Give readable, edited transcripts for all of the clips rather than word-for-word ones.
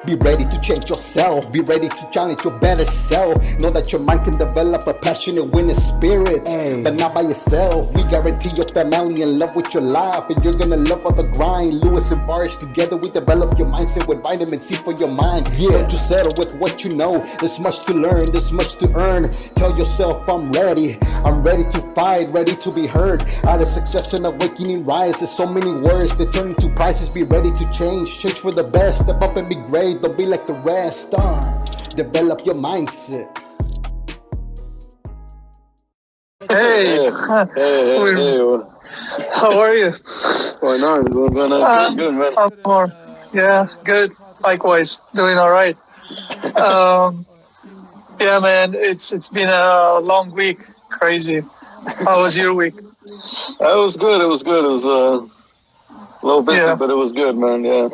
Be ready to change yourself. Be ready to challenge your better self. Know that your mind can develop a passionate winning spirit, but not by yourself. We guarantee your family in love with your life, and you're gonna love all the grind. Lewis and Bars together, we develop your mindset with vitamin C for your mind. Don't you settle with what you know. There's much to learn, there's much to earn. Tell yourself I'm ready to fight, ready to be heard. Out of success and awakening rise. There's so many words that turn into prices. Be ready to change for the best. Step up and be great. Don't be like the rest. Develop your mindset. Hey, Hey. how are you? What's going on? Going on? Good, man. I'm more. Yeah, good. Likewise, doing all right. Um, yeah, man, it's been a long week. Crazy. How was your week? It was good. It was good. It was a little busy, Yeah. but it was good, man. Yeah.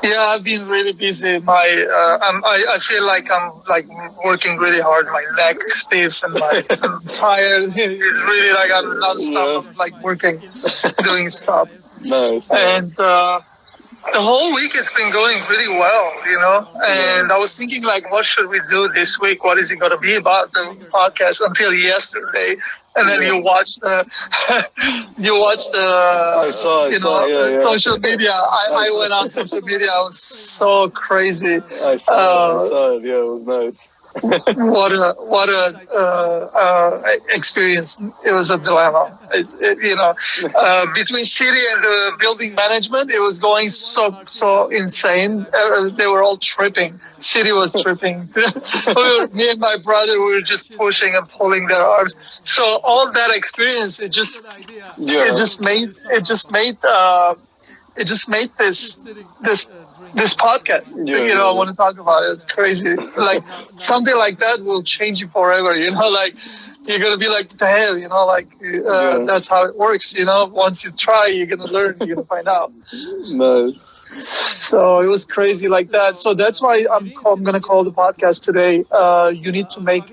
Yeah, I've been really busy. I feel like I'm like working really hard. My neck stiff and I'm tired. It's really like I'm nonstop. Yeah. I'm like working, doing stuff. Nice. And the whole week it's been going really well, And I was thinking like, what should we do this week? What is it going to be about the podcast until yesterday? And then you watch the, I saw, yeah. social media. I went on social media. I was so crazy. I saw it. Yeah, it was nice. What a experience. It was a dilemma. Between city and the building management, it was going so insane. They were all tripping. City was tripping. Me and my brother, we were just pushing and pulling their arms. So all that experience, it just made this podcast. I want to talk about it. It's crazy. Like something like that will change you forever. Like you're gonna be like, the hell, that's how it works. Once you try, you're gonna learn. You're gonna find out. Nice. So it was crazy like that. So that's why I'm gonna call the podcast today. You need to make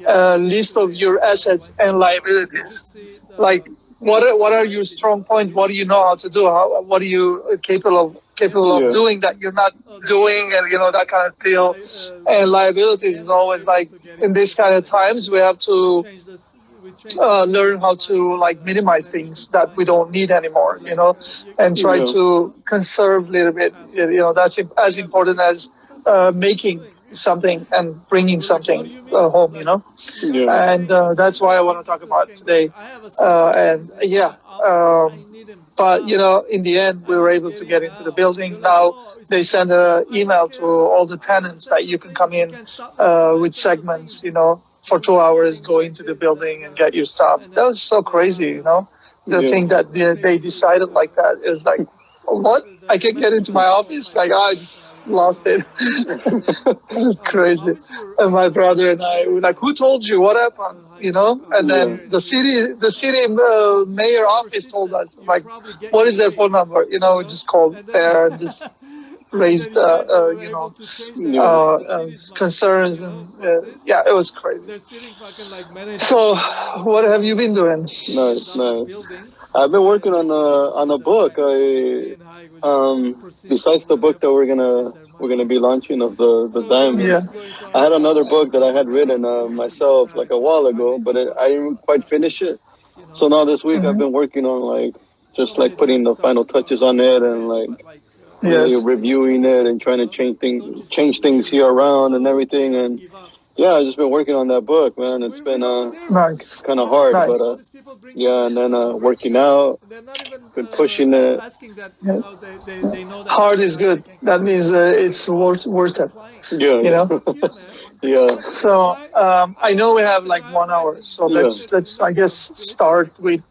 a list of your assets and liabilities. Like what are your strong points? What do you know how to do? What are you capable of doing that you're not doing, and that kind of deal. And liabilities is always like in these kind of times we have to learn how to like minimize things that we don't need anymore, and try to conserve a little bit. That's as important as making something and bringing something home, and that's why I want to talk about it today. But in the end, we were able to get into the building. Now they send an email to all the tenants that you can come in with segments, for 2 hours, go into the building and get your stuff. That was so crazy, The thing that they decided like that is like, what? I can get into my office? Like, I just lost it. It was crazy. And my brother and I were like, who told you? What happened? And then the city mayor office told us, like, what is their phone number? We just called there and just raised, concerns. And it was crazy. So what have you been doing? Nice. I've been working on a book. Besides the book that we're gonna be launching of the diamonds, I had another book that I had written myself like a while ago, but I didn't quite finish it. So now this week I've been working on just putting the final touches on it and really reviewing it and trying to change things here around and everything. And I've just been working on that book, man. It's been nice, kind of hard, nice. but and then working out, been pushing it. Hard is good. That means it's worth it. Yeah. So I know we have like 1 hour, so let's I guess start with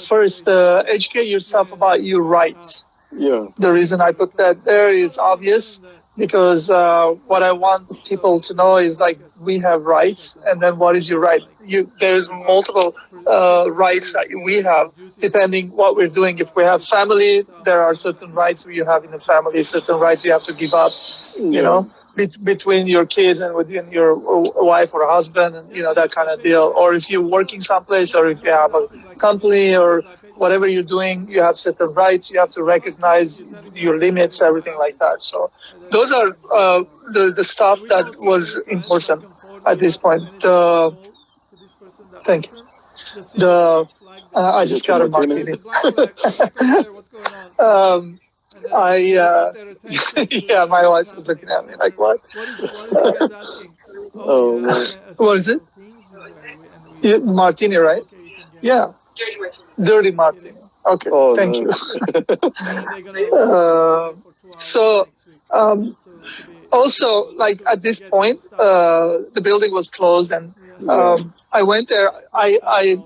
first educate yourself about your rights. Yeah. The reason I put that there is obvious, because what I want people to know is like we have rights, and then what is your right? There's multiple rights that we have depending what we're doing. If we have family, there are certain rights you have in the family, certain rights you have to give up, between your kids and within your wife or husband, and that kind of deal. Or if you're working someplace, or if you have a company or whatever you're doing, you have certain rights. You have to recognize your limits, everything like that. So those are the stuff that was important at this point. Thank you. The I You just get your got a martini? martini. um, I yeah, my wife is looking at me like, what? Oh man. What is it? Martini, right? Yeah, dirty martini. Okay, Oh thank you. nice. Uh, so um, also, like at this point, the building was closed, and Yeah. I went there.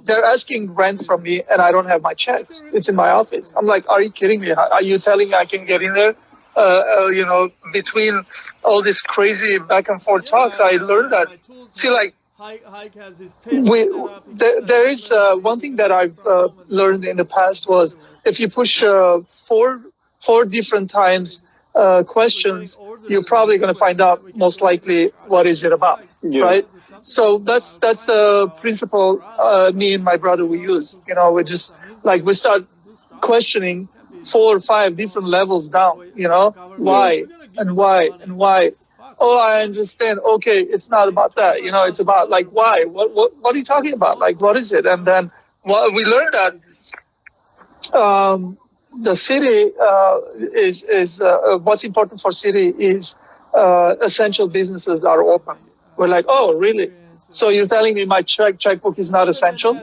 They're asking rent from me, and I don't have my checks. It's in my office. I'm like, are you kidding me? Are you telling me I can get in there? Between all this crazy back and forth talks, I learned that. See, like there is one thing that I've learned in the past was if you push four different times questions, you're probably going to find out most likely what is it about, Yeah. right? So that's the principle me and my brother we use. We just like we start questioning 4 or 5 different levels down. Yeah. Why and why and why. Oh, I understand. Okay, it's not about that. It's about like why. What are you talking about? Like what is it? And then we learned that the city is what's important for city is essential businesses are open. We're like, oh, really? So you're telling me my checkbook is not essential?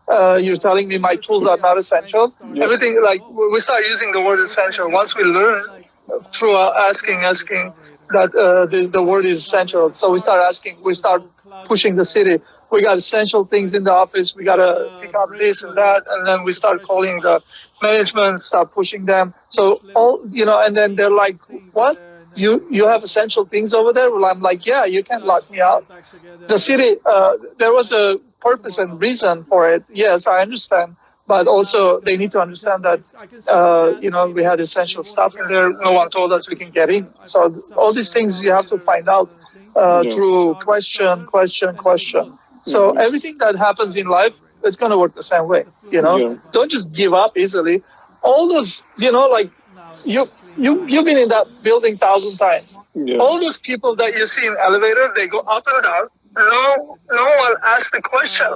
You're telling me my tools are not essential? Yeah. Everything, like we start using the word essential once we learn through asking that the word is essential. So we start pushing the city. We got essential things in the office. We got to pick up this and that. And then we start calling the management, start pushing them. So and then they're like, what? You have essential things over there? Well, I'm like, yeah, you can't lock me out. The city, there was a purpose and reason for it. Yes, I understand. But also, they need to understand that, we had essential stuff in there. No one told us we can get in. So all these things you have to find out Yeah. through question. So Mhm. everything that happens in life, it's going to work the same way. Yeah. Don't just give up easily. All those, like you've been in that building 1,000 times. Yeah. All those people that you see in elevator, they go up and down. No one asked the question.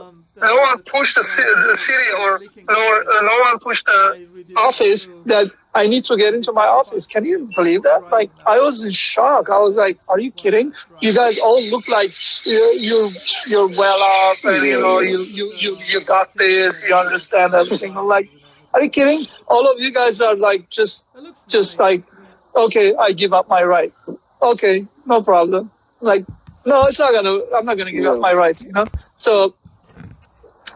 No one pushed the city, or no one pushed the office that I need to get into my office. Can you believe that? Like I was in shock. I was like, "Are you kidding? You guys all look like you're well off, and you got this. You understand everything." I'm like, "Are you kidding? All of you guys are like just like, okay, I give up my right. Okay, no problem. Like, no, I'm not gonna give up Yeah. my rights.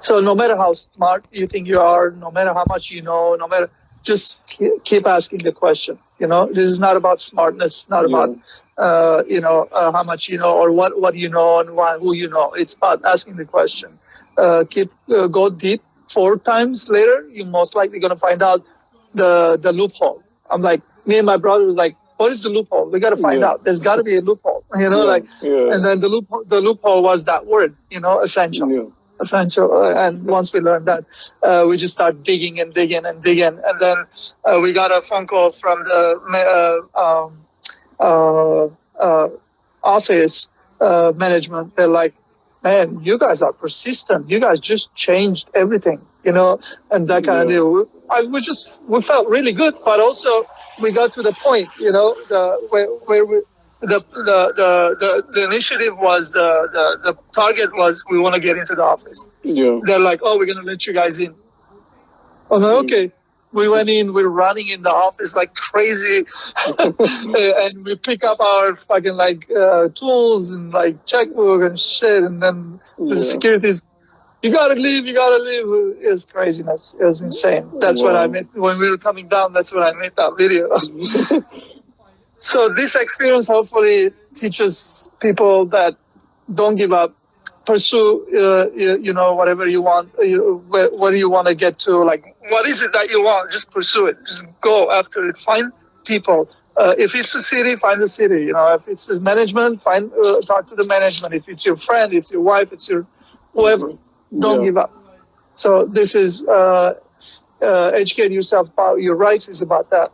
So no matter how smart you think you are, no matter how much you know, no matter, just keep asking the question. This is not about smartness, not about, how much you know or what you know and who you know. It's about asking the question. Go deep. 4 times later, you're most likely going to find out the loophole. I'm like, me and my brother was like, what is the loophole? We got to find Yeah. out. There's got to be a loophole, Yeah. like, Yeah. and then the loophole was that word, essential. Yeah. Essential. And once we learned that, we just start digging and digging and digging. And then we got a phone call from the uh, uh, office management. They're like, man, you guys are persistent. You guys just changed everything, and that kind of Yeah. deal. We felt really good, but also we got to the point, where we, the initiative was the target was we want to get into the office. Yeah. They're like, oh, we're going to let you guys in. I'm like, okay. We went in, we're running in the office like crazy. And we pick up our fucking tools and like checkbook and shit. And then the Yeah. security's, you gotta leave. It was craziness. It was insane. That's what I Wow. meant. When we were coming down, that's when I made that video. So this experience hopefully teaches people that don't give up, pursue, whatever you want, where you want to get to. Like, what is it that you want? Just pursue it. Just go after it. Find people, If it's the city, find the city. If it's the management, talk to the management. If it's your friend, it's your wife, it's your whoever. Don't Yeah. give up. So this is educate yourself about your rights is about that.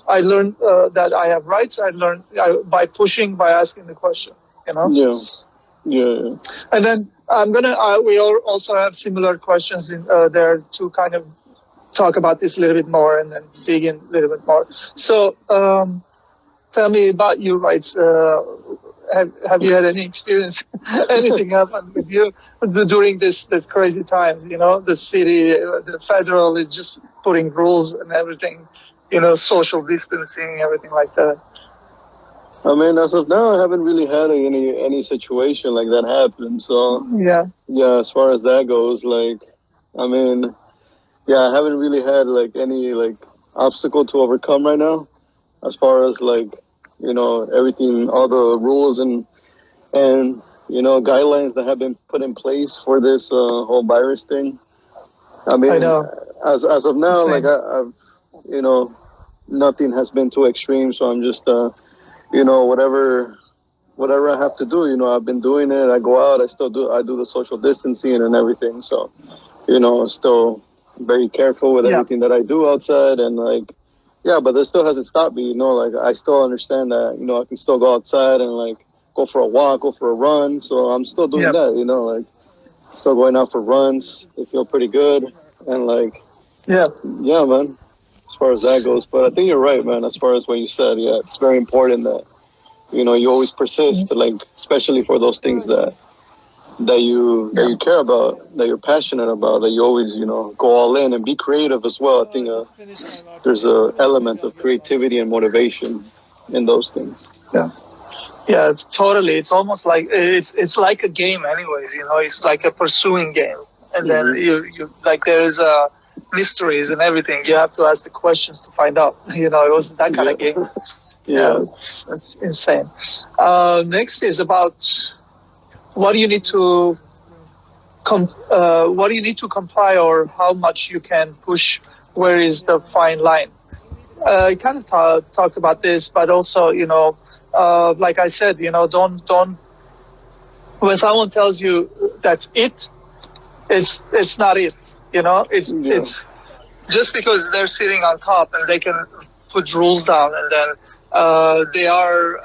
I learned that I have rights. I learned by pushing, by asking the question. Yeah. Yeah. And then we all also have similar questions in there to kind of talk about this a little bit more and then dig in a little bit more. So tell me about your rights. Have you had any experience, anything happen with you during this crazy times? The city, the federal is just putting rules and everything, social distancing, everything like that. I mean, as of now, I haven't really had any situation like that happen. So Yeah. yeah, as far as that goes, like, I mean, yeah, I haven't really had like any like obstacle to overcome right now. As far as like, everything, all the rules and guidelines that have been put in place for this whole virus thing. I I mean, know. as of now, like Same. I've, you know, nothing has been too extreme. So I'm just, whatever I have to do, I've been doing it. I go out, I do the social distancing and everything. So, still very careful with Yeah. everything that I do outside and like, yeah, but that still hasn't stopped me, like I still understand that, I can still go outside and like go for a walk, go for a run. So I'm still doing Yeah. that, like still going out for runs. They feel pretty good. And like, Yeah. yeah, man, as far as that goes. But I think you're right, man, as far as what you said. Yeah, it's very important that, you always persist, like, especially for those things that Yeah. you care about, that you're passionate about, that you always, go all in and be creative as well. I think there's a element of creativity and motivation in those things. Yeah. Yeah, totally. It's almost like it's like a game, anyways. It's like a pursuing game, and then Hmm. you like there's mysteries and everything. You have to ask the questions to find out. It was that kind Yeah. of game. Yeah. Yeah, that's insane. Next is about what do you need to what do you need to comply or how much you can push. Where is the fine line? I kind of talked about this, but also, like I said, don't when someone tells you that's it's not it. Yeah. It's just because they're sitting on top and they can put rules down, and then they are,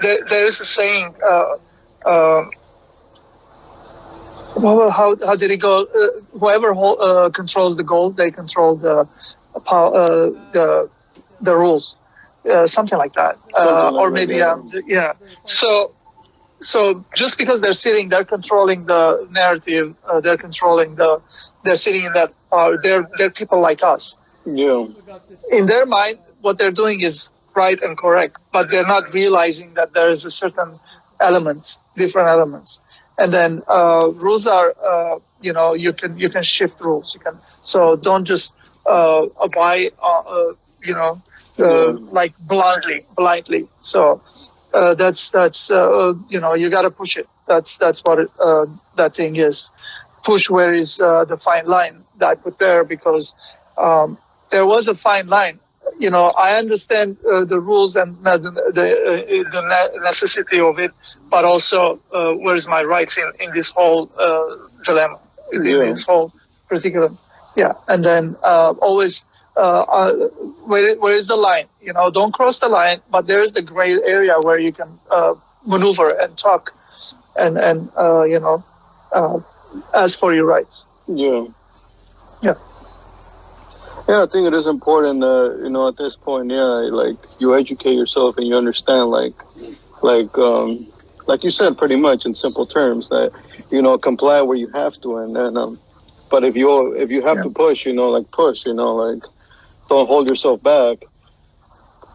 there is a saying. Uh, well, how did it go? Whoever controls the goal, they control the rules, something like that. Something like Or that. maybe Yeah. yeah. So just because they're sitting, they're controlling the narrative. They're sitting in that power. They're people like us. Yeah. In their mind, what they're doing is right and correct, but they're not realizing that there is a certain different elements. And then rules are, you can shift rules. So don't just abide, Yeah. like blindly. So that's you got to push it. That's what that thing is. Push where is the fine line that I put there, because there was a fine line. I understand the rules and the necessity of it, but also where's my rights in this whole dilemma, in Yeah. this whole particular, yeah. And then always where is the line? Don't cross the line, but there is the gray area where you can maneuver and talk and ask for your rights. Yeah. Yeah. Yeah, I think it is important that, at this point, yeah, like you educate yourself and you understand, like, like you said, pretty much in simple terms that, comply where you have to. And then, but if you have Yeah. to push, like push, like don't hold yourself back.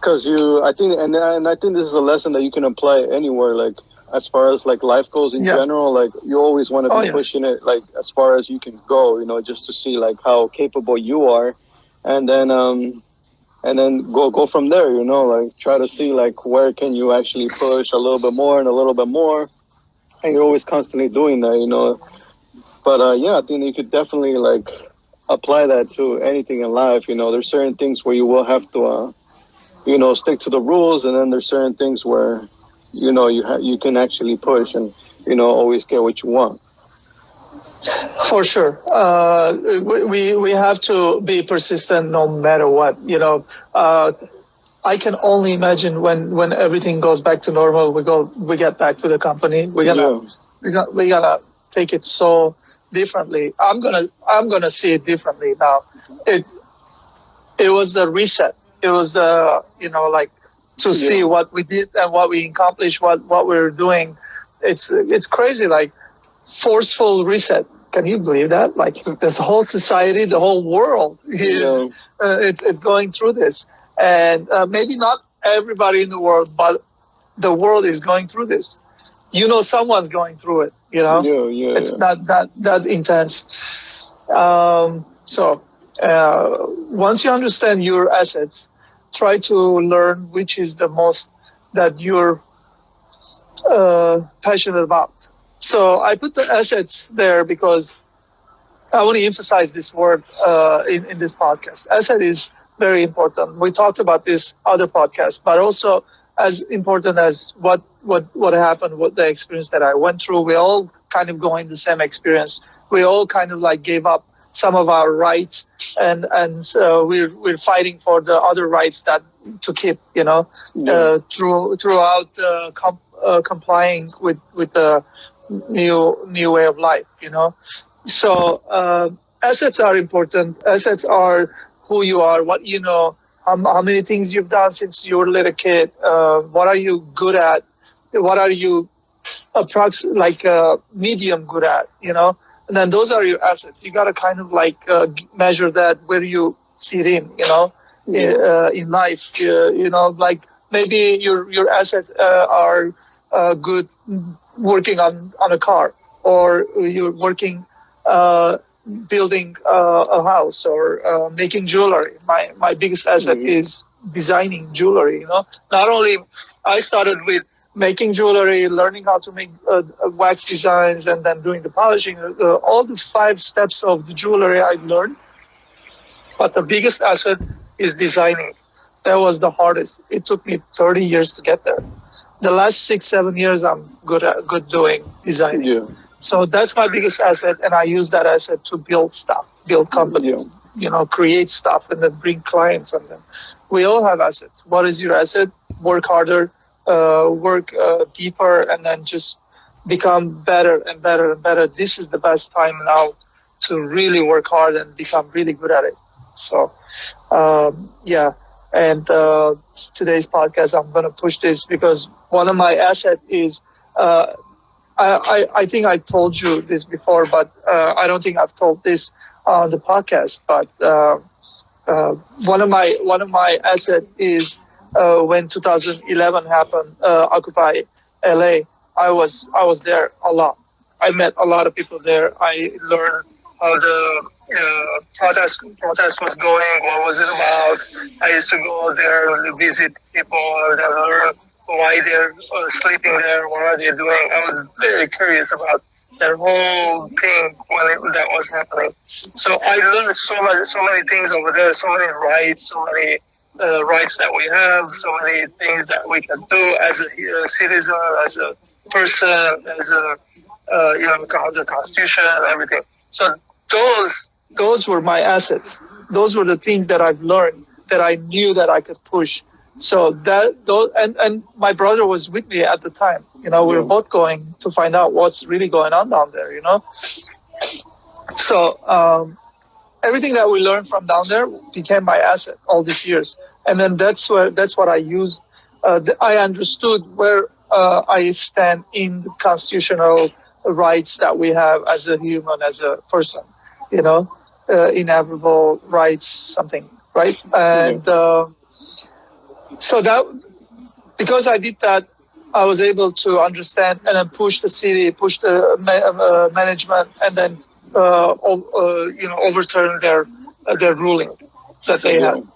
Cause I think, and I think this is a lesson that you can apply anywhere, like as far as like life goes in Yeah. general, like you always want to Oh, be yes. pushing it, like as far as you can go, just to see like how capable you are. And then go from there, like try to see like where can you actually push a little bit more and a little bit more, and you're always constantly doing that, but yeah, I think you could definitely like apply that to anything in life. There's certain things where you will have to stick to the rules, and then there's certain things where, you can actually push and, always get what you want. For sure. We have to be persistent no matter what. I can only imagine when everything goes back to normal, we get back to the company. Yeah. We gonna take it so differently. I'm gonna see it differently now. It it was the reset. It was the like to see Yeah. what we did and what we accomplished, what we're doing. It's crazy, like forceful reset. Can you believe that? Like this whole society, the whole world is Yeah. it's going through this, and maybe not everybody in the world, but the world is going through this. Someone's going through it. Yeah. Yeah. It's Yeah. not that intense. So once you understand your assets, try to learn which is the most that you're passionate about. So I put the assets there because I want to emphasize this word in this podcast. Asset is very important. We talked about this other podcast, but also as important as what happened, what the experience that I went through. We all kind of going the same experience. We all kind of like gave up some of our rights, and so we're fighting for the other rights that to keep. Yeah. Throughout complying with the new way of life. So assets are important. Assets are who you are, what you know, how many things you've done since you were a little kid. What are you good at? What are you medium good at? And then those are your assets. You got to kind of like measure that where you fit in. In life. Like maybe your assets are good working on a car, or you're working uh, building a house, or making jewelry. My biggest asset Mhm. is designing jewelry. Not only I started with making jewelry, learning how to make wax designs, and then doing the polishing. All the 5 steps of the jewelry I learned, but the biggest asset is designing. That was the hardest. It took me 30 years to get there. The last 6, 7 years, I'm good doing designing. Yeah. So that's my biggest asset, and I use that asset to build stuff, build Yeah. companies, create stuff, and then bring clients. And then we all have assets. What is your asset? Work harder, work deeper, and then just become better and better and better. This is the best time now to really work hard and become really good at it. So, yeah. And today's podcast, I'm going to push this because one of my asset is, I think I told you this before, but I don't think I've told this on the podcast. But one of my asset is when 2011 happened, Occupy LA. I was there a lot. I met a lot of people there. I learned how the protest was going. What was it about? I used to go there and visit people and learn why they're sleeping there. What are they doing? I was very curious about that whole thing that was happening. So I learned so many things over there. So many rights, so many rights that we have, so many things that we can do as a citizen, as a person, as a the Constitution and everything. So those were my assets. Those were the things that I've learned that I knew that I could push. So and my brother was with me at the time. We were Yeah. both going to find out what's really going on down there. So everything that we learned from down there became my asset all these years. And then that's what I used. I understood where I stand in the constitutional rights that we have as a human, as a person. Inalienable rights, something, right? Yeah. And so that because I did that, I was able to understand and then push the city, push the management, and then overturn their ruling that they Yeah. had.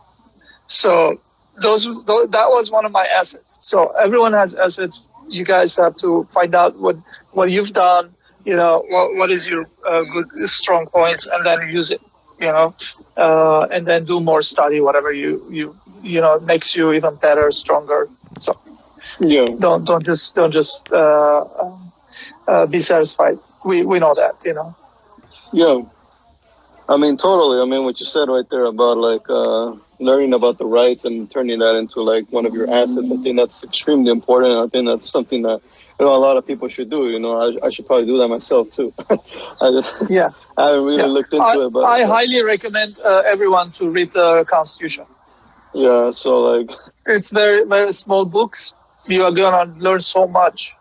So that was one of my assets. So everyone has assets. You guys have to find out what you've done. What is your good strong points, and then use it. and then do more study, whatever makes you even better, stronger. So Yeah, don't just be satisfied. We know that. yeah. I mean, totally. I mean, what you said right there about like learning about the rights and turning that into like one of your assets. I think that's extremely important. I think that's something that a lot of people should do. I should probably do that myself too. I, Yeah, I haven't really yeah. looked I into it, I but highly recommend everyone to read the Constitution. yeah. So like, It's very very small books. You are gonna learn so much.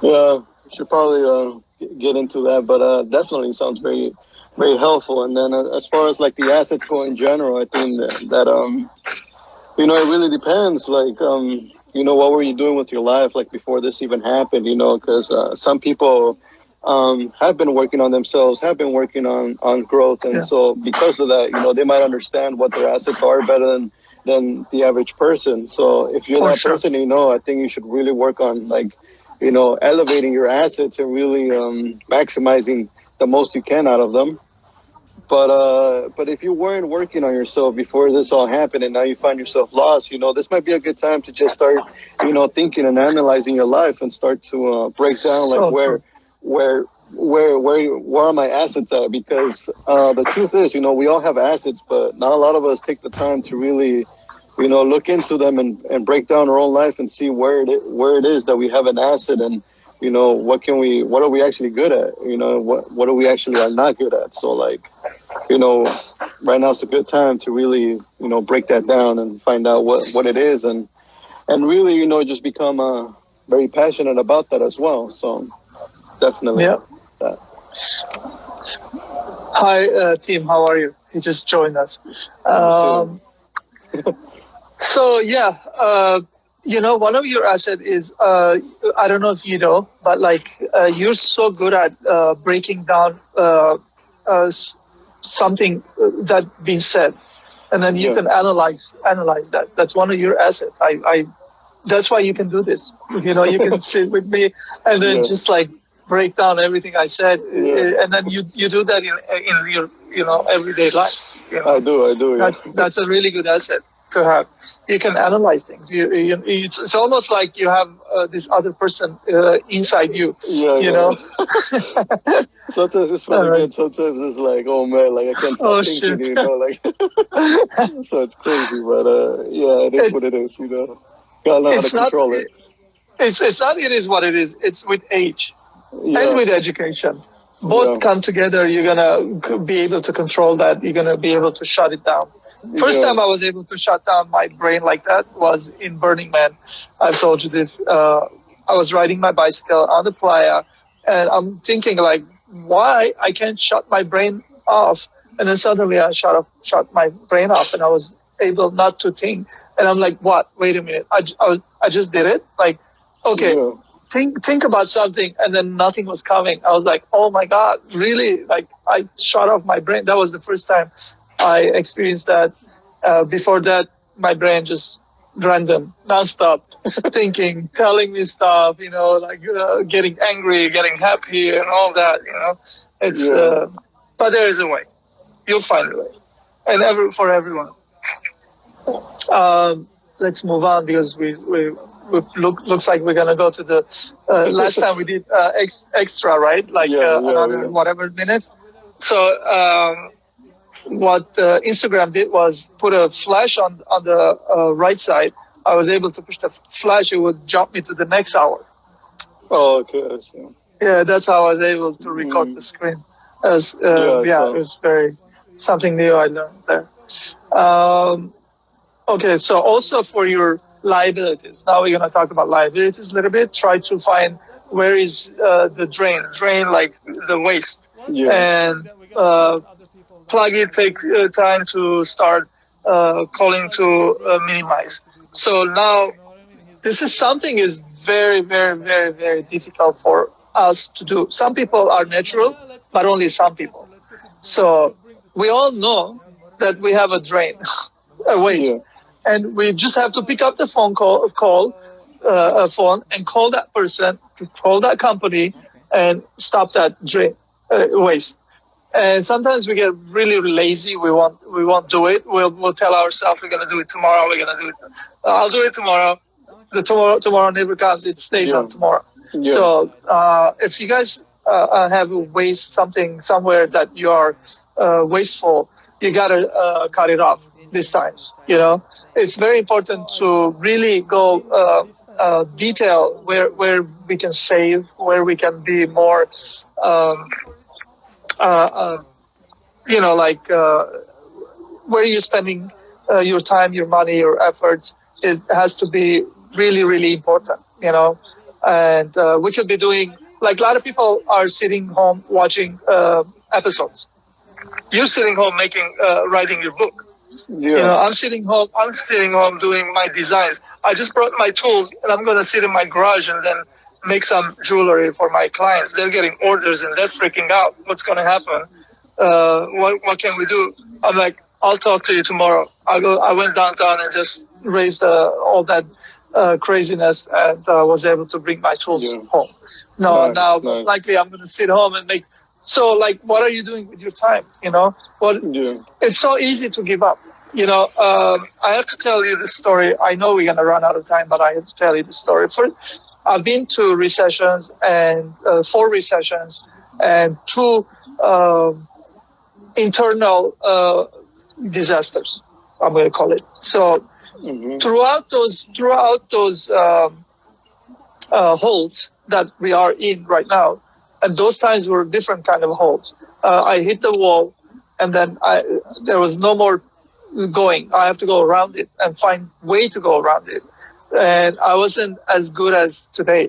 yeah, should probably get into that. But definitely sounds very very helpful. And then as far as like the assets go in general, I think that it really depends. Like, what were you doing with your life, like, before this even happened, because some people have been working on themselves, have been working on growth. And Yeah, so because of that, they might understand what their assets are better than the average person. So if you're for that sure. person, I think you should really work on, like, elevating your assets and really maximizing the most you can out of them. But if you weren't working on yourself before this all happened, and now you find yourself lost, this might be a good time to just start, thinking and analyzing your life and start to break down, like, So true. where where are my assets at? Because the truth is, we all have assets, but not a lot of us take the time to really, look into them and break down our own life and see where it is that we have an asset. And what are we actually good at? What are we actually are not good at? So, like, you know, right now it's a good time to really, break that down and find out what it is, and really, just become very passionate about that as well. So definitely Yeah. that. Hi, team. How are you? He just joined us. Let's see. Um, so yeah, one of your asset is I don't know if you know, but like you're so good at breaking down uh, s- something that being said, and then you Yeah, can analyze that. That's one of your assets. I That's why you can do this. You can sit with me and then yeah, just like break down everything I said, yeah. and then you do that in your everyday life. I do, yeah. That's a really good asset to have. You can analyze things. It's almost like you have this other person inside you. Yeah, You yeah. know. Sometimes it's All really right. good. Sometimes it's like, oh man, like I can't stop Oh thinking, shit. like. So it's crazy, but yeah, it is it, what it is. Gotta know how to it's not. control it. It's not. It is what it is. It's with age and Yeah, with education. Both yeah, come together. You're gonna be able to control that. You're gonna be able to shut it down. First yeah, time I was able to shut down my brain like that was in Burning Man. I've told you this. I was riding my bicycle on the playa, and I'm thinking like, why I can't shut my brain off? And then suddenly I shut my brain off, and I was able not to think. And I'm like, what? Wait a minute. I just did it. Like, okay, yeah, think about something, and then nothing was coming. I was like, oh my god, really? Like, I shut off my brain. That was the first time I experienced that. Before that, my brain just random, nonstop, thinking, telling me stuff, like getting angry, getting happy, and all that. It's yeah. but there is a way. You'll find a way, and for everyone. Um, let's move on because we looks like we're gonna go to the last time we did extra, right? Like Yeah, yeah, another yeah. whatever minutes. So what Instagram did was put a flash on the right side. I was able to push the flash; it would jump me to the next hour. Oh, okay, I see. Yeah, that's how I was able to record the Mm, screen. As yeah, Yeah, it so was very something new I learned there. Um, Okay, so also for your liabilities. Now we're going to talk about liabilities a little bit. Try to find where is the drain like the waste, yeah, and plug it. Take time to start calling to minimize. So now this is something is very, very, very, very difficult for us to do. Some people are natural, but only some people. So we all know that we have a drain, a waste, yeah, and we just have to pick up the a phone and call that person, to call that company, and stop that drain waste. And sometimes we get really lazy. We won't do it. We'll tell ourselves we're gonna do it tomorrow. We're gonna do it. I'll do it tomorrow. The tomorrow never comes. It stays Yeah. on tomorrow. Yeah. So if you guys have a waste something somewhere that you are wasteful, you gotta cut it off these times. It's very important to really go detail where we can save, where we can be more. Um, uh, like where you're spending your time, your money, your efforts has to be really, really important, And we could be doing, like a lot of people are sitting home watching episodes. You're sitting home writing your book. Yeah. I'm sitting home doing my designs. I just brought my tools and I'm going to sit in my garage and then make some jewelry for my clients. They're getting orders and they're freaking out. What's going to happen? What can we do? I'm like, I'll talk to you tomorrow. I went downtown and just raised all that craziness and was able to bring my tools Yeah. home. No, Nice, now most nice. likely I'm going to sit home and make. So, like, what are you doing with your time? Well, Yeah. it's so easy to give up. I have to tell you this story. I know we're going to run out of time, but I have to tell you the story. I've been to recessions and 4 recessions and 2 internal disasters. I'm going to call it. So Hmm. throughout those holes that we are in right now, and those times were different kind of holes. I hit the wall, and then there was no more going. I have to go around it and find way to go around it. And I wasn't as good as today.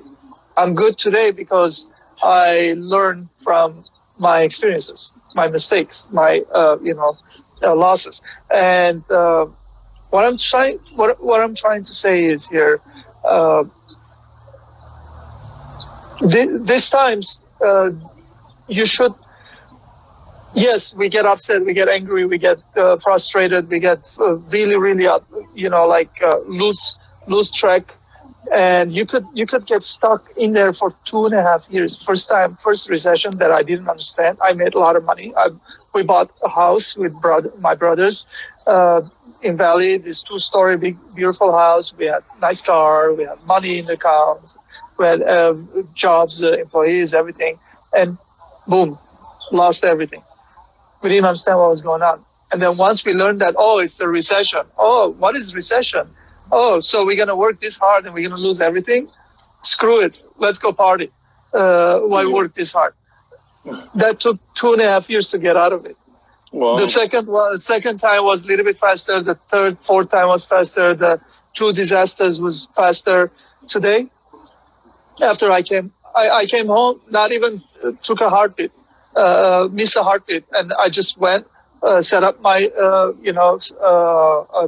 I'm good today because I learned from my experiences, my mistakes, my losses. And what I'm trying to say is here, uh, these times you should. Yes, we get upset, we get angry, we get frustrated, we get really, really lose track, and you could get stuck in there for 2.5 years. First recession that I didn't understand. I made a lot of money. We bought a house with my brothers in Valley. This 2-story, big, beautiful house. We had nice car. We had money in the account. We had jobs, employees, everything, and boom, lost everything. We didn't understand what was going on. And then once we learned that, it's a recession. Oh, what is recession? Oh, so we're going to work this hard and we're going to lose everything? Screw it. Let's go party. Why work this hard? That took 2.5 years to get out of it. Wow. The second time was a little bit faster. The third, fourth time was faster. The 2 disasters was faster. Today, after I came home, not even took a heartbeat. Miss a heartbeat, and I just went, set up my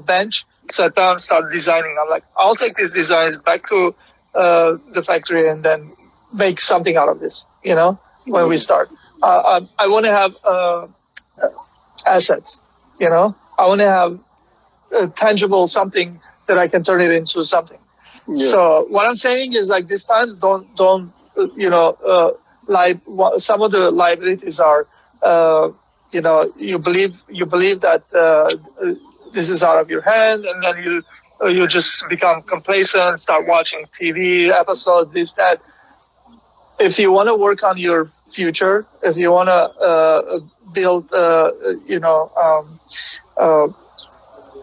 bench, sat down, started designing. I'm like, I'll take these designs back to the factory and then make something out of this. When we start, I want to have assets. I want to have tangible something that I can turn it into something. Yeah. So what I'm saying is, like, these times don't some of the liabilities are you believe that this is out of your hand, and then you just become complacent, start watching TV episodes, this, that. If you want to work on your future, if you want to build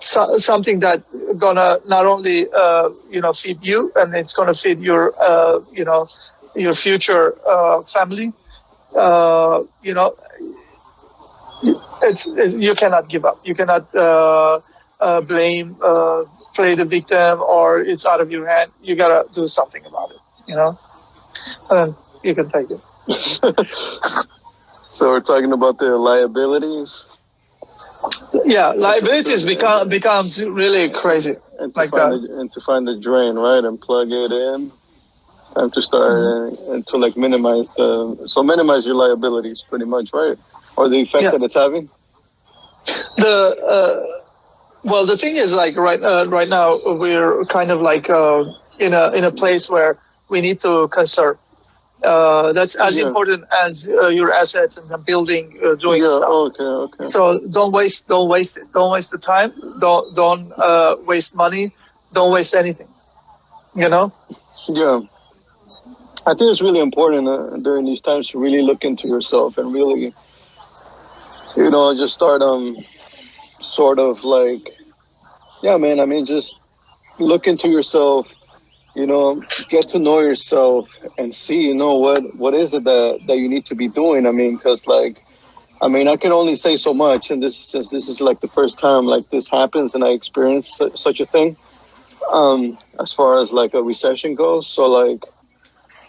something that gonna not only feed you, and it's gonna feed your your future family. You cannot give up. You cannot blame, play the victim, or it's out of your hand. You gotta do something about it. And you can take it. So we're talking about the liabilities. Yeah, liabilities becomes really crazy, and to like find that. and to find the drain, right, and plug it in. Time to start and to minimize your liabilities, pretty much, right, or the effect that it's having. The thing is, like, right now we're kind of like in a place where we need to conserve. That's as Yeah. important as your assets and the building, doing Yeah. stuff. Okay. Okay. So don't waste it. Don't waste the time. Don't waste money. Don't waste anything. You know. Yeah. I think it's really important during these times to really look into yourself and really, just start sort of like, yeah, man. I mean, just look into yourself. Get to know yourself and see, what is it that you need to be doing. I mean, because like, I mean, I can only say so much, and since this is like the first time like this happens and I experience such a thing, as far as like a recession goes. So like,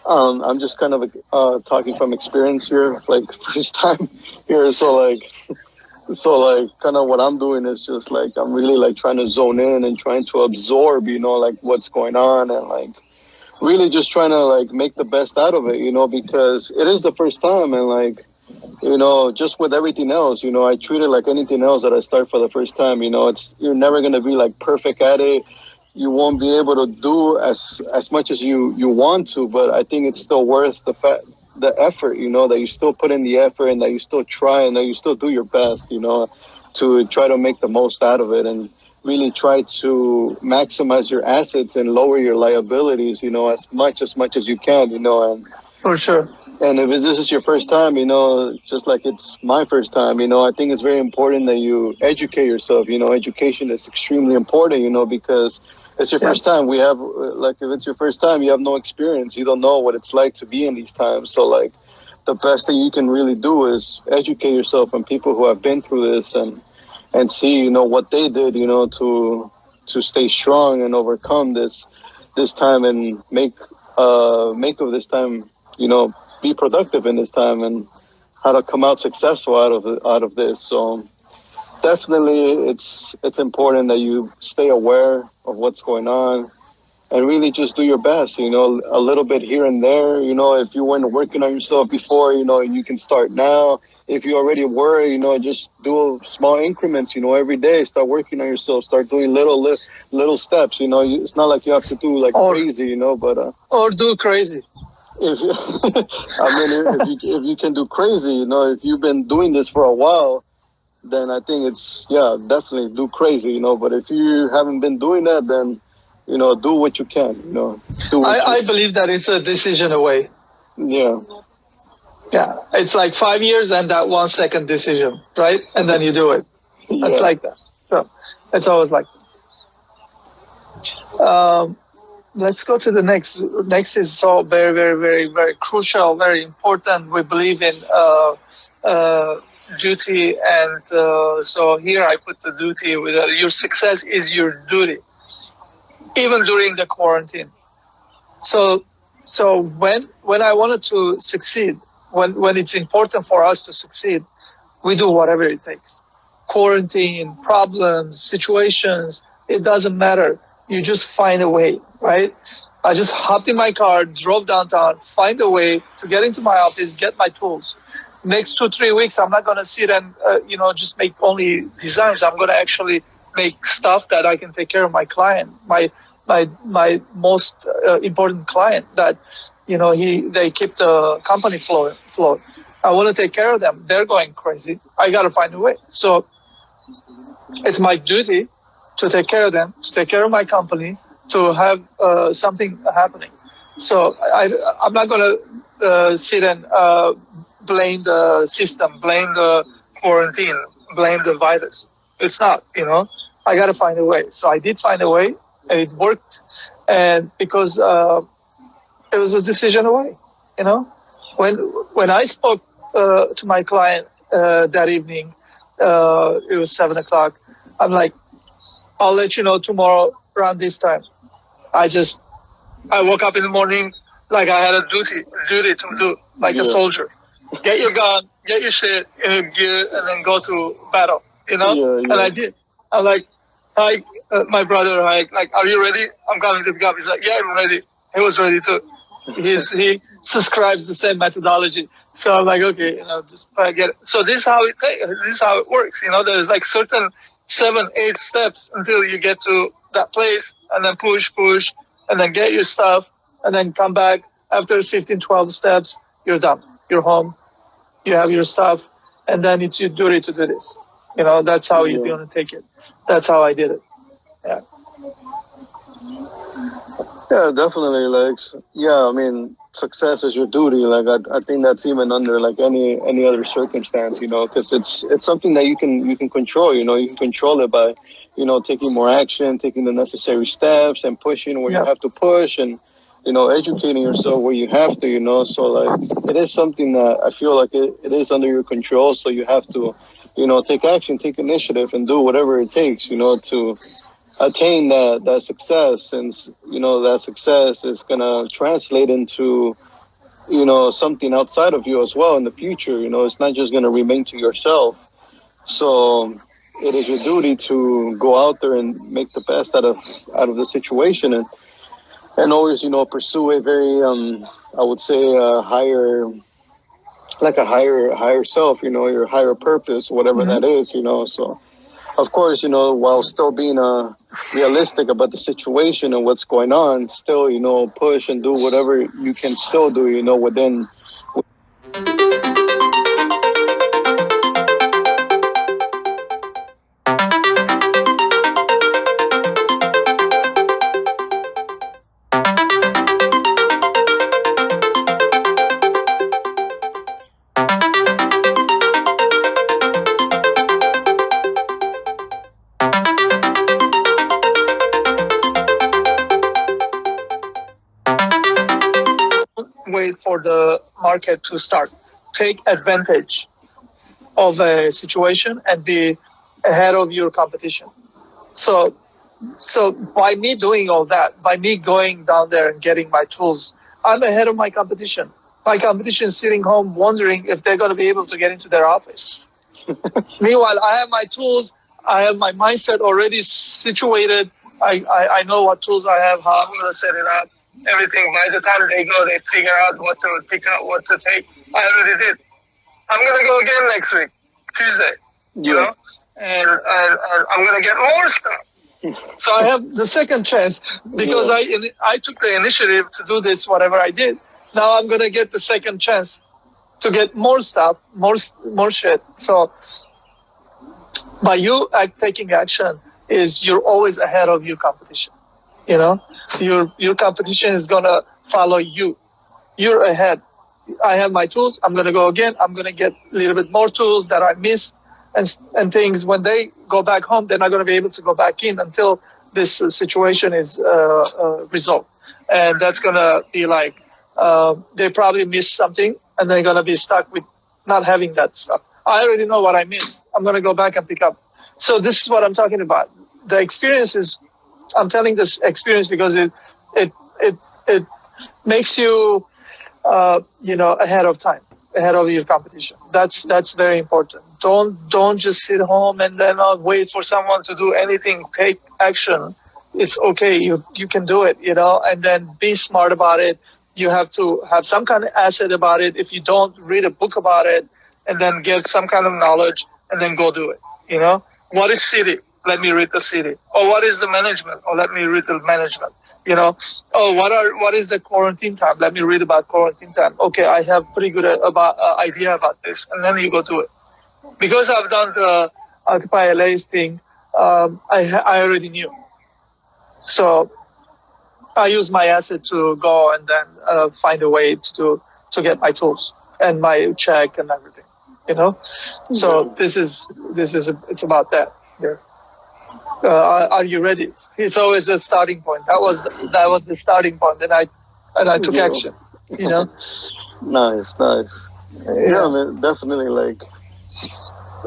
I'm just kind of talking from experience here, like first time here. So like kind of what I'm doing is just like I'm really like trying to zone in and trying to absorb, like what's going on, and like really just trying to like make the best out of it, because it is the first time, and like just with everything else, I treat it like anything else that I start for the first time. You're never gonna be like perfect at it. You won't be able to do as much as you want to, but I think it's still worth the effort. That you still put in the effort and that you still try and that you still do your best. To try to make the most out of it and really try to maximize your assets and lower your liabilities. As much as you can. And For sure. this is your first time, just like it's my first time, I think it's very important that you educate yourself. Education is extremely important, because it's your Yeah. first time. We have, like, if it's your first time, you have no experience. You don't know what it's like to be in these times. So, like, the best thing you can really do is educate yourself from people who have been through this and see, what they did, to stay strong and overcome this time and make of this time, be productive in this time and how to come out successful out of this. So definitely, it's important that you stay aware of what's going on and really just do your best. A little bit here and there. If you weren't working on yourself before, you can start now. If you already were, just do small increments. Every day, start working on yourself. Start doing little steps. It's not like you have to do like Or crazy. But or do crazy. if you, I mean, if you can do crazy, if you've been doing this for a while, then I think it's, yeah, definitely do crazy, But if you haven't been doing that, then do what you can, do what I believe that it's a decision away. yeah, Yeah, it's like 5 years and that 1 second decision, right? And then you do it. It's yeah, like that. So it's always like that. Let's go to the next. Next is so very, very, very, very crucial, very important. We believe in duty, and so here I put the duty with your success is your duty, even during the quarantine. So, so when I wanted to succeed, when it's important for us to succeed, we do whatever it takes. Quarantine, problems, situations, it doesn't matter. You just find a way, right? I just hopped in my car, drove downtown, find a way to get into my office, get my tools. Next 2 3 weeks, I'm not gonna sit and just make only designs. I'm gonna actually make stuff that I can take care of my client, my most important client. That they keep the company float. I want to take care of them. They're going crazy. I got to find a way. So it's my duty to take care of them, to take care of my company, to have something happening. So I'm not going to sit and blame the system, blame the quarantine, blame the virus. It's not, I got to find a way. So I did find a way, and it worked. And because it was a decision away, you know. When when I spoke to my client that evening, it was 7 o'clock. I'm like, I'll let you know tomorrow around this time. I woke up in the morning like I had a duty to do, like a yeah, soldier. Get your gun, get your shit in your gear, and then go to battle. yeah, And yeah, I did. I'm like, hi, my brother, hi, like, are you ready? I'm coming to the gun. He's like, yeah, I'm ready. He was ready too. He subscribes the same methodology. So I'm like, okay, just get it. So this is how it works. There's like certain 7 8 steps until you get to that place, and then push, and then get your stuff, and then come back, After 15, 12 steps, you're done. You're home. You have your stuff, and then it's your duty to do this. That's how you're Yeah. going to take it. That's how I did it. Yeah. Yeah, definitely. Yeah, I mean, success is your duty. I think that's even under like any other circumstance, because it's something that you can control. You can control it by, taking more action, taking the necessary steps, and pushing where you Yeah. have to push, and educating yourself where you have to. So like it is something that I feel like it is under your control. So you have to, take action, take initiative, and do whatever it takes. To attain that success, and that success is gonna translate into something outside of you as well in the future. It's not just gonna remain to yourself. So it is your duty to go out there and make the best out of the situation, and always pursue a very I would say a higher, like a higher self, your higher purpose, whatever Hmm. that is. So of course, while still being realistic about the situation and what's going on, still, push and do whatever you can still do, within. Wait for the market to start. Take advantage of a situation and be ahead of your competition. So, so by me doing all that, by me going down there and getting my tools, I'm ahead of my competition. My competition is sitting home wondering if they're going to be able to get into their office. Meanwhile, I have my tools. I have my mindset already situated. I know what tools I have, how I'm going to set it up, everything. By the time they go, they figure out what to pick up, what to take. I already did. I'm going to go again next week, Tuesday, Yeah. and I'm going to get more stuff. So I have the second chance because I took the initiative to do this, whatever I did. Now I'm going to get the second chance to get more stuff, more shit. So by you taking action is you're always ahead of your competition. Your competition is gonna follow you. You're ahead. I have my tools. I'm gonna go again. I'm gonna get a little bit more tools that I missed and things. When they go back home, they're not gonna be able to go back in until this situation is resolved. And that's gonna be like they probably missed something, and they're gonna be stuck with not having that stuff. I already know what I missed. I'm gonna go back and pick up. So this is what I'm talking about. The experience is. I'm telling this experience because it it it makes you ahead of time, ahead of your competition. That's very important. Don't just sit home and then wait for someone to do anything. Take action. It's okay. You can do it. And then be smart about it. You have to have some kind of asset about it. If you don't, read a book about it and then get some kind of knowledge and then go do it. What is city? Let me read the city. Or what is the management? Or let me read the management. Oh, what is the quarantine time? Let me read about quarantine time. Okay, I have pretty good idea about this, and then you go do it. Because I've done the Occupy LA's thing, I already knew. So I use my asset to go and then find a way to get my tools and my check and everything. So this is it's about that. Yeah. Are you ready? It's always a starting point. That was the starting point, and I took Yeah. action. Nice. Yeah, Yeah. man, definitely. Like,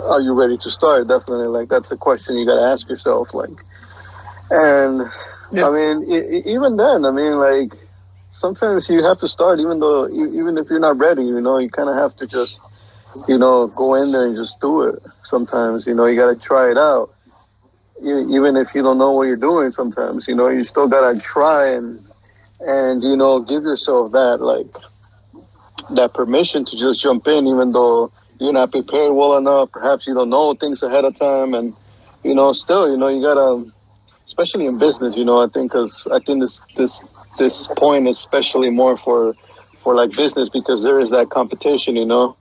are you ready to start? Definitely. Like, that's a question you got to ask yourself. Like, and Yeah. I mean, even then, I mean, like, sometimes you have to start, even if you're not ready. You kind of have to just, go in there and just do it. Sometimes, you got to try it out. Even if you don't know what you're doing, sometimes, you still got to try and give yourself that permission to just jump in, even though you're not prepared well enough. Perhaps you don't know things ahead of time, and still, you gotta, especially in business. I think, because I think this point is especially more for for like business, because there is that competition, you know.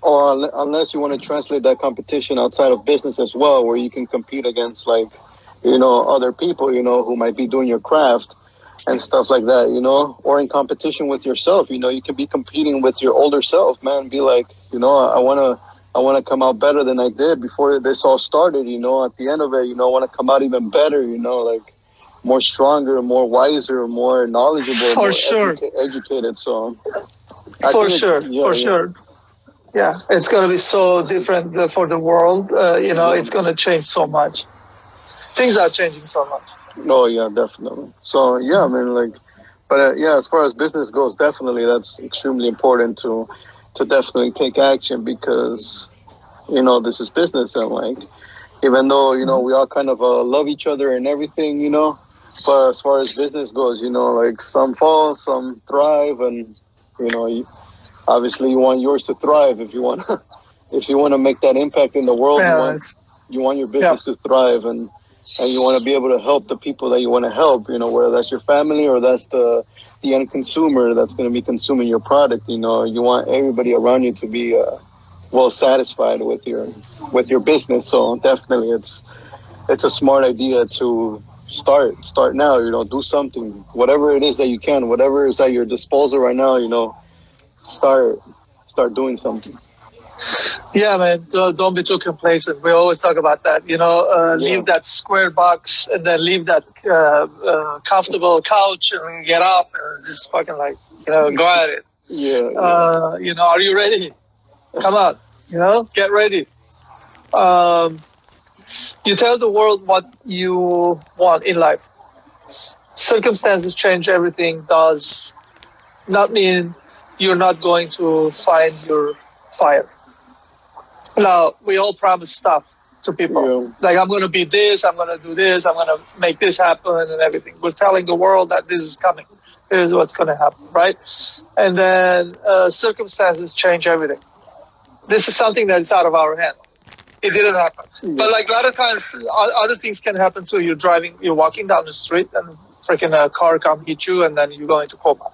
Or unless you want to translate that competition outside of business as well, where you can compete against like, you know, other people, you know, who might be doing your craft and stuff like that, you know, or in competition with yourself. You know, you can be competing with your older self, man. Be like, you know, I want to come out better than I did before this all started. You know, at the end of it, you know, I want to come out even better. You know, like more stronger, more wiser, more knowledgeable, For more sure. educated. So I For think, sure. For sure. Yeah, it's going to be so different for the world. You know, it's going to change so much. Things are changing so much. Oh yeah, definitely. So yeah, I mean, like, but yeah, as far as business goes, definitely that's extremely important to definitely take action, because you know this is business, and like even though you know we all kind of love each other and everything, you know, but as far as business goes, you know, like some fall, some thrive, and you know, obviously you want yours to thrive. If you want if you want to make that impact in the world, Yeah, you want your yeah. business to thrive, and you want to be able to help the people that you want to help, you know, whether that's your family or that's the end consumer that's going to be consuming your product. You know, you want everybody around you to be well satisfied with your business. So definitely it's a smart idea to start now, you know, do something, whatever it is that you can, whatever is at your disposal right now, you know, start doing something. Yeah, man, don't be too complacent. We always talk about that. You know, leave that square box and then leave that comfortable couch and get up and just fucking like, you know, go at it. You know, are you ready? Come on, you know, get ready. Um, you tell the world what you want in life. Circumstances change everything does not mean you're not going to find your fire. Now, we all promise stuff to people. Like, I'm going to be this, I'm going to do this, I'm going to make this happen and everything. We're telling the world that this is coming. This is what's going to happen, right? And then circumstances change everything. This is something that is out of our hand. It didn't happen. But like a lot of times, other things can happen too. You're walking down the street and freaking a car come hit you and then you go into coma.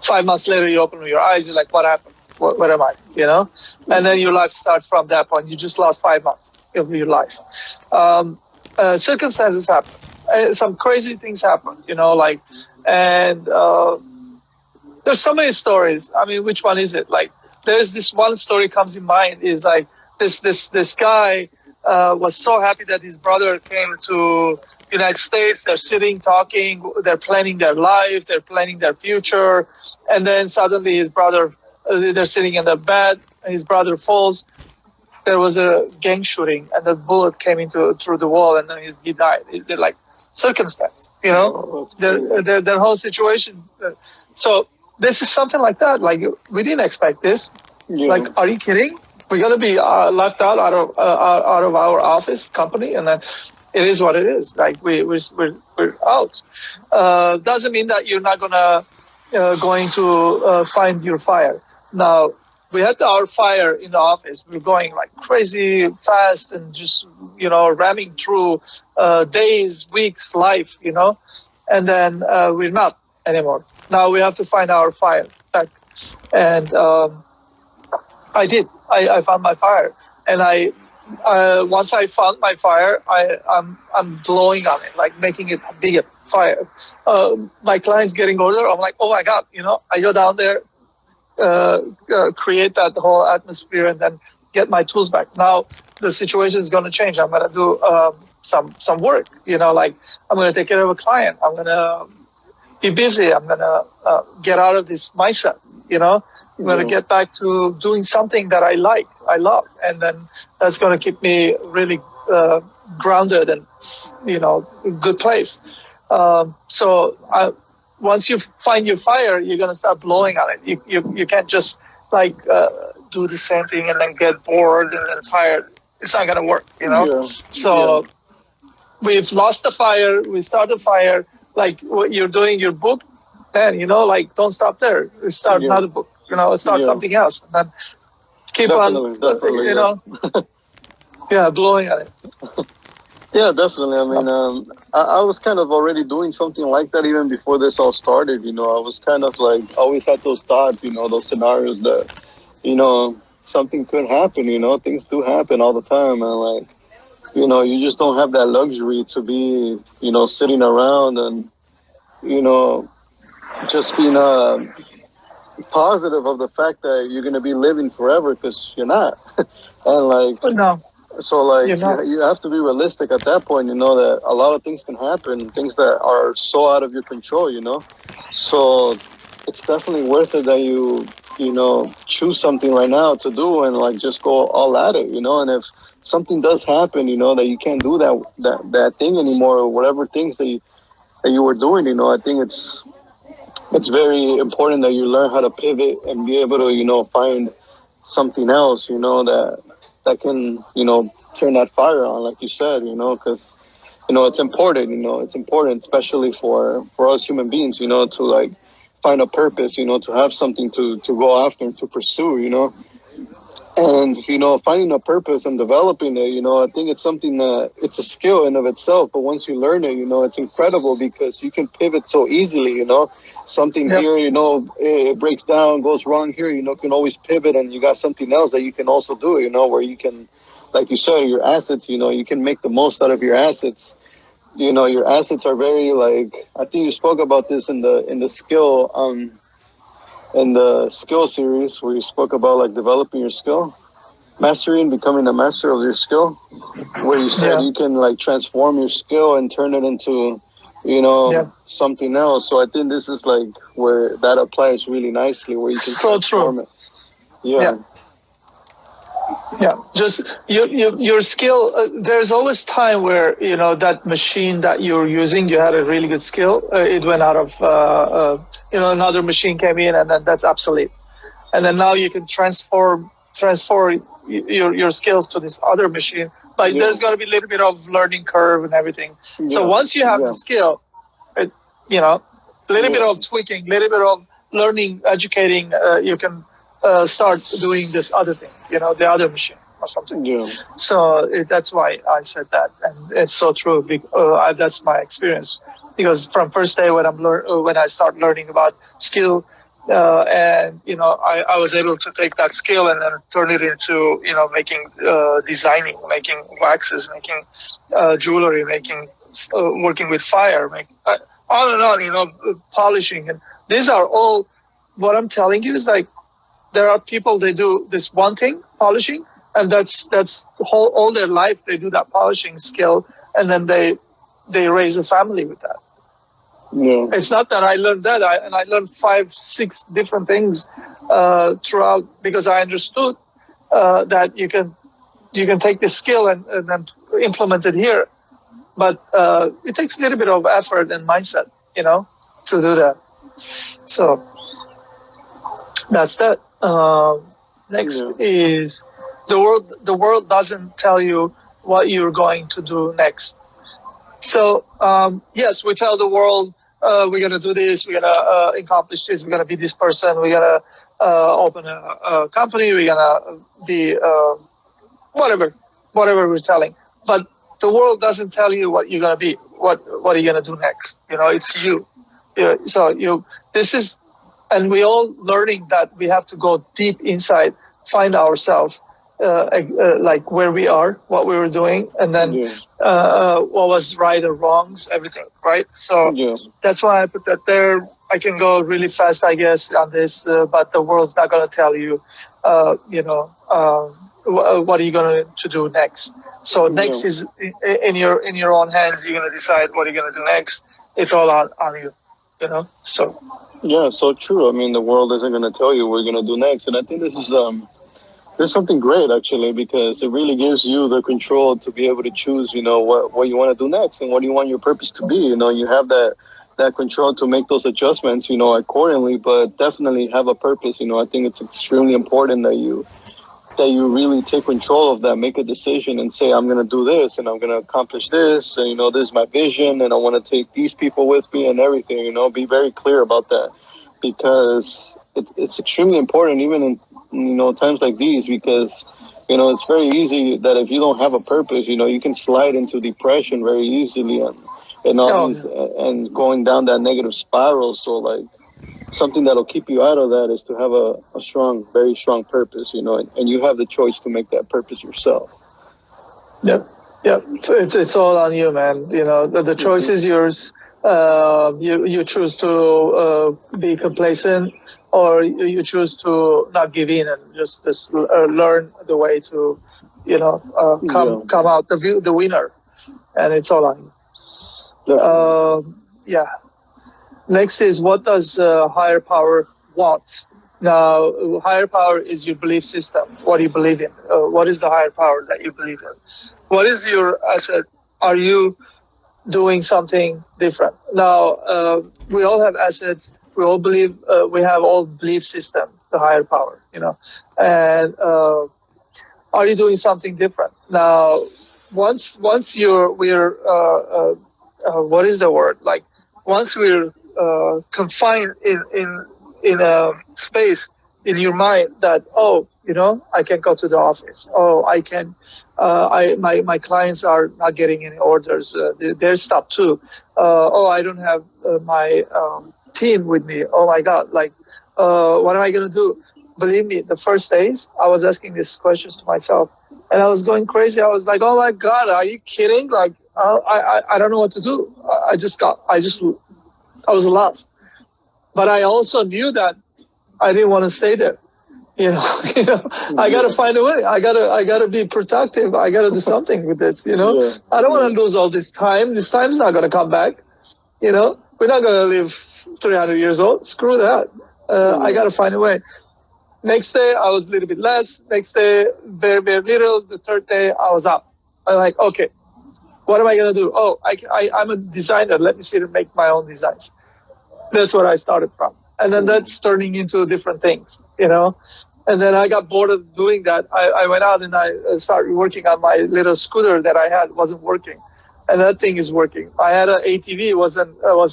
5 months later, you open your eyes, you're like, what happened? Where am I? You know? And then your life starts from that point. You just lost 5 months of your life. Circumstances happen. Some crazy things happen, you know, like, and there's so many stories. I mean, which one is it? Like, there's this one story comes in mind is like this guy was so happy that his brother came to United States. They're sitting, talking, they're planning their life, they're planning their future, and then suddenly his brother, they're sitting in the bed, and his brother falls. There was a gang shooting, and the bullet came through the wall, and then he died. It's like circumstance, you know, their whole situation. So this is something like that. Like, we didn't expect this. Like, are you kidding? We're gonna be left out of our office company, and then it is what it is. Like, we're out. Doesn't mean that you're not going to find your fire. Now, we had our fire in the office. We're going like crazy fast and just, you know, ramming through days, weeks, life, you know, and then we're not anymore. Now we have to find our fire back, and I did. I found my fire, and once I found my fire, I'm blowing on it, like making it bigger fire. My clients getting older. I'm like, oh my god, you know, I go down there, create that whole atmosphere, and then get my tools back. Now the situation is going to change. I'm going to do some work. You know, like, I'm going to take care of a client. I'm going to be busy. I'm going to get out of this mindset. You know, I'm going to get back to doing something that I like, I love, and then that's going to keep me really grounded and, you know, good place. Once you find your fire, you're going to start blowing on it. You can't just like do the same thing and then get bored and then tired. It's not going to work, you know? We've lost the fire. We start the fire. Like what you're doing, your book, man, you know, like, don't stop there. Start another book, you know, start something else. And then keep on, you know, blowing on it. Yeah, definitely. I mean, So, I was kind of already doing something like that even before this all started. I was kind of like always had those thoughts, those scenarios that, something could happen. Things do happen all the time, and like, you just don't have that luxury to be, sitting around and, you know, just being positive of the fact that you're gonna be living forever because you're not, and like so no, so you're like not. you have to be realistic at that point, that a lot of things can happen, things that are so out of your control. So it's definitely worth it that you choose something right now to do and like just go all at it. And if something does happen, that you can't do that thing anymore, or whatever things that you were doing, I think it's very important that you learn how to pivot and be able to, find something else, that can, turn that fire on, like you said, because, it's important, it's important, especially for us human beings, to like find a purpose, to have something to go after and to pursue, and finding a purpose and developing it, I think it's something that it's a skill in of itself, but once you learn it, it's incredible because you can pivot so easily. Something Yep. here, it breaks down, goes wrong here, can always pivot, and you got something else that you can also do, where you can, like you said, your assets, you can make the most out of your assets. Your assets are very, like, I think you spoke about this in the skill series where you spoke about like developing your skill, mastery and becoming a master of your skill, where you said Yeah. you can like transform your skill and turn it into, Yeah. something else. So I think this is like where that applies really nicely, where you can So true. transform it. Yeah. Yeah. Yeah, just your skill. There's always time where that machine that you're using, you had a really good skill. It went out of another machine came in, and then that's obsolete. And then now you can transfer your skills to this other machine. But Yeah. there's going to be a little bit of learning curve and everything. So Yeah. once you have Yeah. the skill, it, a little bit Yeah. of tweaking, a little bit of learning, educating, you can start doing this other thing, the other machine or something. Yeah. So that's why I said that, and it's so true. That's my experience, because from first day when I start learning about skill, and I was able to take that skill and then turn it into making designing, making waxes, making jewelry, making working with fire, on and on, polishing, and these are all. What I'm telling you is like there are people, they do this one thing, polishing, and that's all their life they do that polishing skill, and then they raise a family with that. Yeah. It's not that I learned that, I learned 5, 6 different things throughout, because I understood that you can take this skill and then implement it here, but it takes a little bit of effort and mindset, to do that. So that's that. Next Yeah. is the world. The world doesn't tell you what you're going to do next. So yes, we tell the world we're gonna do this, we're gonna accomplish this, we're gonna be this person, we're gonna open a company, we're gonna be whatever, whatever we're telling. But the world doesn't tell you what you're gonna be. What are you gonna do next? It's you. Yeah, so this is, and we all learning that we have to go deep inside, find ourselves, like where we are, what we were doing, and then Yeah. what was right or wrongs, everything, right? So Yeah. that's why I put that there. I can go really fast, I guess, on this, but the world's not going to tell you, what are you going to do next. So Yeah. next is in your own hands. You're going to decide what you're going to do next. It's all on you, So Yeah, so true. I mean, the world isn't going to tell you what you're going to do next. And I think there's something great actually, because it really gives you the control to be able to choose, what you want to do next and what do you want your purpose to be. You have that control to make those adjustments, accordingly, but definitely have a purpose. I think it's extremely important that you really take control of that, make a decision and say, I'm going to do this and I'm going to accomplish this. And, this is my vision and I want to take these people with me and everything, be very clear about that, because it's extremely important even in, times like these, because, It's very easy that if you don't have a purpose, you can slide into depression very easily, and all Oh, these yeah. and going down that negative spiral. So like something that'll keep you out of that is to have a strong, very strong purpose, and you have the choice to make that purpose yourself. Yep. Yep. It's all on you, man. The choice Hmm. is yours. You choose to be complacent, or you choose to not give in and just learn the way to, Yeah, come out the winner, and it's all on you. definitely. Yeah. Next is, what does higher power want? Now, higher power is your belief system. What do you believe in? What is the higher power that you believe in? What is your asset? Are you doing something different? Now, we all have assets. We all believe, we have all belief system, the higher power, and are you doing something different? Now, once we're what is the word, like, once we're confined in a space in your mind that, oh, I can go to the office, oh, I can, my clients are not getting any orders, they're stopped too, oh, I don't have my team with me, oh my god, like, what am I going to do? Believe me, the first days I was asking these questions to myself, and I was going crazy. I was like, "Oh my god, are you kidding? Like, I don't know what to do. I was lost." But I also knew that I didn't want to stay there. You know, I got to Yeah, find a way. I gotta be productive. I got to do something with this. yeah, I don't yeah, want to lose all this time. This time's not going to come back. We're not going to live 300 years old. Screw that. I yeah, got to find a way. Next day, I was a little bit less. Next day, very, very little. The third day, I was up. I'm like, okay, what am I going to do? Oh, I'm a designer. Let me see to make my own designs. That's where I started from. And then mm, that's turning into different things. And then I got bored of doing that. I went out and I started working on my little scooter that I had. Wasn't working. And that thing is working. I had an ATV, was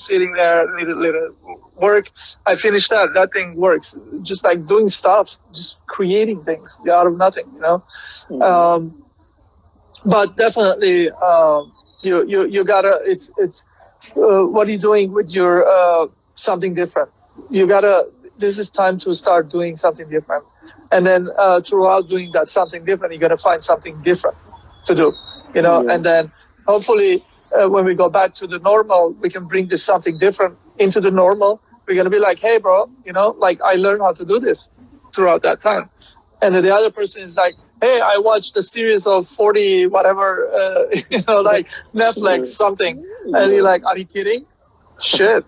sitting there, little work. I finished that. That thing works. Just like doing stuff, just creating things out of nothing. mm, Um, but definitely, you gotta. It's what are you doing with your something different? You gotta. This is time to start doing something different, and then throughout doing that something different, you're gonna find something different to do. yeah, And then hopefully, when we go back to the normal, we can bring this something different into the normal. We're gonna be like, hey, bro, like, I learned how to do this throughout that time, and then the other person is like, hey, I watched a series of 40 whatever, like Netflix something, and you're yeah, like, are you kidding? Shit.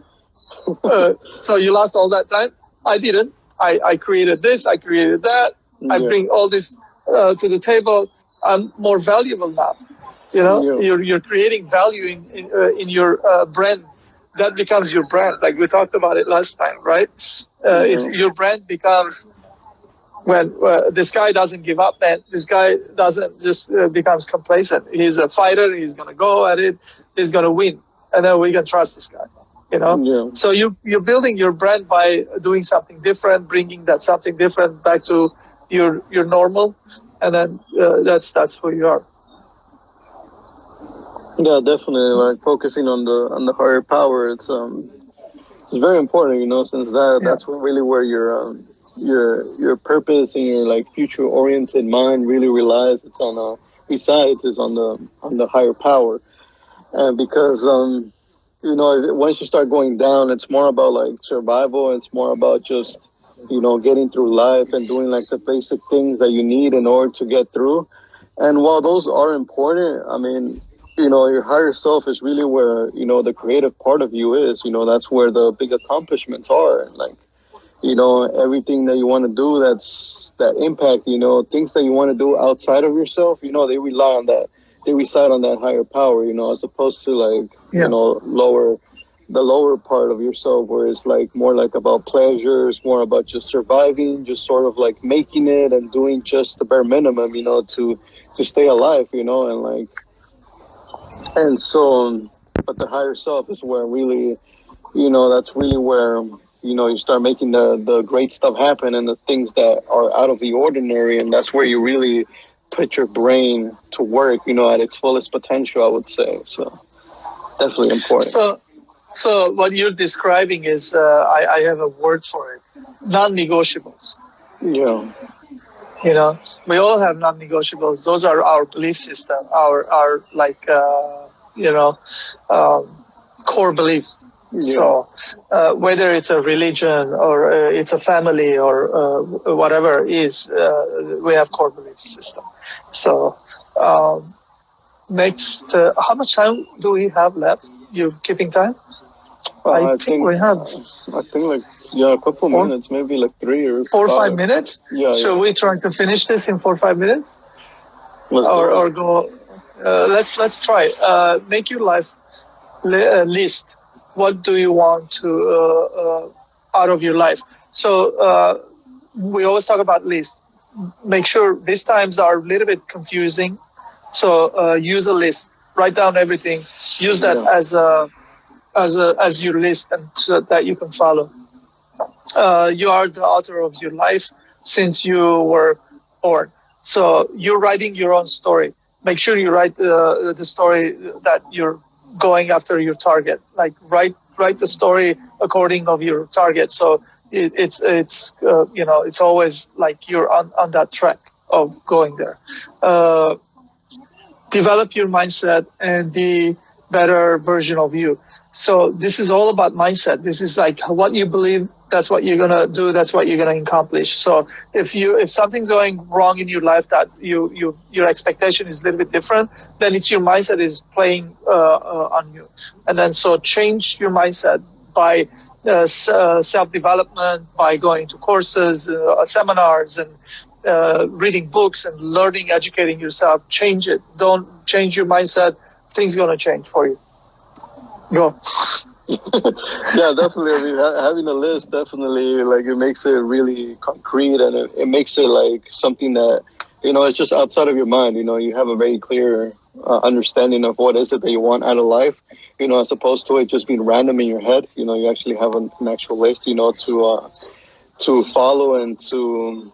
So you lost all that time? I didn't. I created this. I created that. I yeah, bring all this to the table. I'm more valuable now. yeah, You're creating value in your brand. That becomes your brand. Like we talked about it last time, right? It's yeah, your brand becomes when this guy doesn't give up, man. This guy doesn't just becomes complacent. He's a fighter. He's gonna go at it. He's gonna win, and then we can trust this guy. yeah. So you're building your brand by doing something different, bringing that something different back to your normal, and then that's who you are. Yeah, definitely. Like focusing on the higher power, it's very important, since Yeah. that's really where your purpose and your like future oriented mind really relies. It's on besides is on the higher power, and because once you start going down, it's more about like survival. It's more about just getting through life and doing like the basic things that you need in order to get through. And while those are important, I mean, your higher self is really where the creative part of you is. That's where the big accomplishments are, and like everything that you want to do, that's that impact, things that you want to do outside of yourself, they rely on that, they reside on that higher power, as opposed to like Yeah. lower the lower part of yourself, where it's like more like about pleasures, more about just surviving, just sort of like making it and doing just the bare minimum, to stay alive, and like, and so but the higher self is where really, that's really where you start making the great stuff happen, and the things that are out of the ordinary, and that's where you really put your brain to work, at its fullest potential, I would say. So definitely important. So what you're describing is, I have a word for it, non-negotiables. Yeah. We all have non-negotiables. Those are our belief system, our like, core beliefs. Yeah. So whether it's a religion or it's a family or whatever it is, we have core belief system. So next, how much time do we have left? You keeping time? I think we have. I think like a couple minutes, maybe like 3 or 4 or 5 minutes. Yeah. Should we try to finish this in 4 or 5 minutes? Or go? Let's try. Make your life list. What do you want to out of your life? So we always talk about list. Make sure these times are a little bit confusing. So use a list. Write down everything. Use that as your list, and so that you can follow. You are the author of your life since you were born. So you're writing your own story. Make sure you write the story that you're going after your target. Like write the story according of your target. So it's it's always like you're on that track of going there. Develop your mindset and the better version of you. So this is all about mindset. This is like what you believe, that's what you're gonna do, that's what you're gonna accomplish. So if something's going wrong in your life that your expectation is a little bit different, then it's your mindset is playing on you. And then so change your mindset by self-development, by going to courses, seminars, and reading books and learning, educating yourself. Change it. Don't change your mindset. Things gonna change for you. Go. Yeah, definitely. I mean, having a list definitely, like, it makes it really concrete, and it makes it like something that, it's just outside of your mind. You have a very clear understanding of what is it that you want out of life, as opposed to it just being random in your head. You actually have an actual list, to follow and to,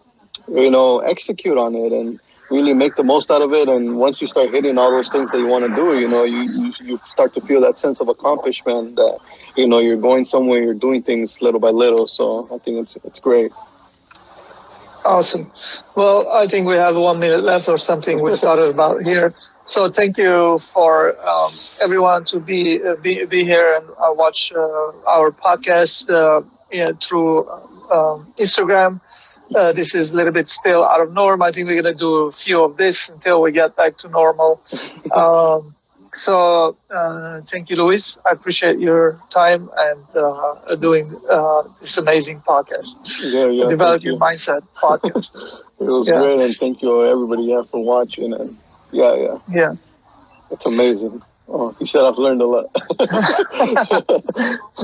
execute on it and really make the most out of it. And once you start hitting all those things that you want to do, you start to feel that sense of accomplishment that, you're going somewhere, you're doing things little by little. So I think it's great. Awesome. Well, I think we have 1 minute left or something. We started about here. So thank you for everyone to be here and watch our podcast through Instagram. This is a little bit still out of norm. I think we're going to do a few of this until we get back to normal. So thank you, Luis. I appreciate your time and doing this amazing podcast. Yeah. Develop your mindset podcast. It was great, and thank you everybody for watching. And yeah, it's amazing. Oh, he said I've learned a lot.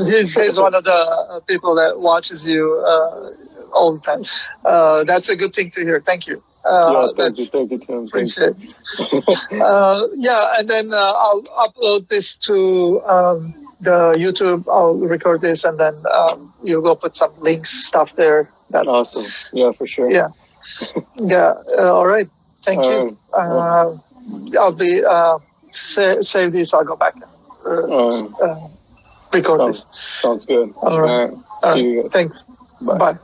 He's one of the people that watches you all the time. That's a good thing to hear. Thank you. Thank you, Tim. Appreciate it. And then I'll upload this to the YouTube. I'll record this, and then you'll go put some links, stuff there. Awesome. Yeah, for sure. Yeah. All right. Thank you. I'll be save this. I'll go back and record this. Sounds good. All right. See you guys. Thanks. Bye.